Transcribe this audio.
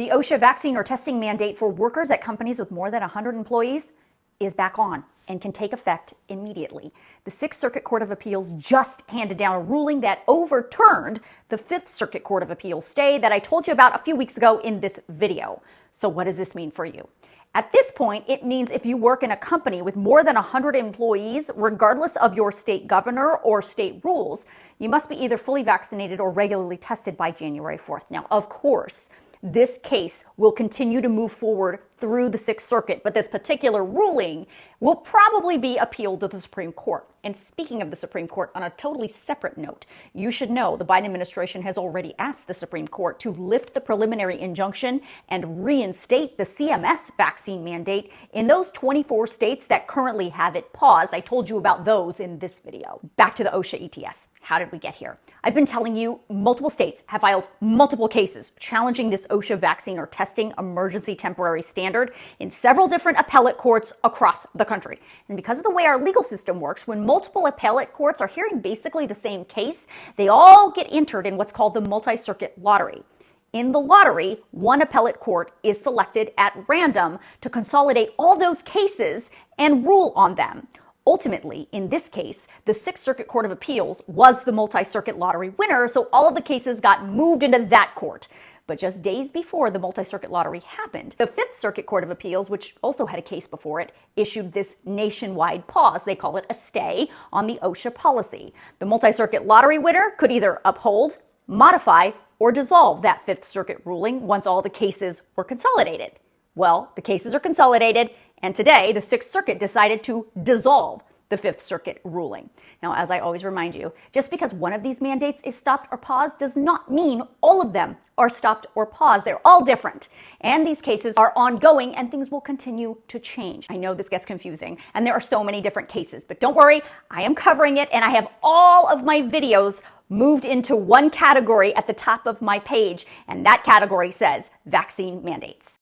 The OSHA vaccine or testing mandate for workers at companies with more than 100 employees is back on and can take effect immediately. The Sixth Circuit Court of Appeals just handed down a ruling that overturned the Fifth Circuit Court of Appeals stay that I told you about a few weeks ago in this video. So what does this mean for you? At this point, it means if you work in a company with more than 100 employees, regardless of your state governor or state rules, you must be either fully vaccinated or regularly tested by January 4th. Now, of course, this case will continue to move forward through the Sixth Circuit, but this particular ruling will probably be appealed to the Supreme Court. And speaking of the Supreme Court, on a totally separate note, you should know the Biden administration has already asked the Supreme Court to lift the preliminary injunction and reinstate the CMS vaccine mandate in those 24 states that currently have it paused. I told you about those in this video. Back to the OSHA ETS. How did we get here? I've been telling you multiple states have filed multiple cases challenging this OSHA vaccine or testing emergency temporary standard in several different appellate courts across the country. And because of the way our legal system works, when multiple appellate courts are hearing basically the same case, they all get entered in what's called the multi-circuit lottery. In the lottery, one appellate court is selected at random to consolidate all those cases and rule on them. Ultimately, in this case, the Sixth Circuit Court of Appeals was the multi-circuit lottery winner, so all of the cases got moved into that court. But just days before the multi-circuit lottery happened, the Fifth Circuit Court of Appeals, which also had a case before it, issued this nationwide pause. They call it a stay on the OSHA policy. The multi-circuit lottery winner could either uphold, modify, or dissolve that Fifth Circuit ruling once all the cases were consolidated. Well, the cases are consolidated, and today the Sixth Circuit decided to dissolve the Fifth Circuit ruling. Now, as I always remind you, just because one of these mandates is stopped or paused does not mean all of them are stopped or paused. They're all different. And these cases are ongoing and things will continue to change. I know this gets confusing and there are so many different cases, but don't worry, I am covering it and I have all of my videos moved into one category at the top of my page, and that category says vaccine mandates.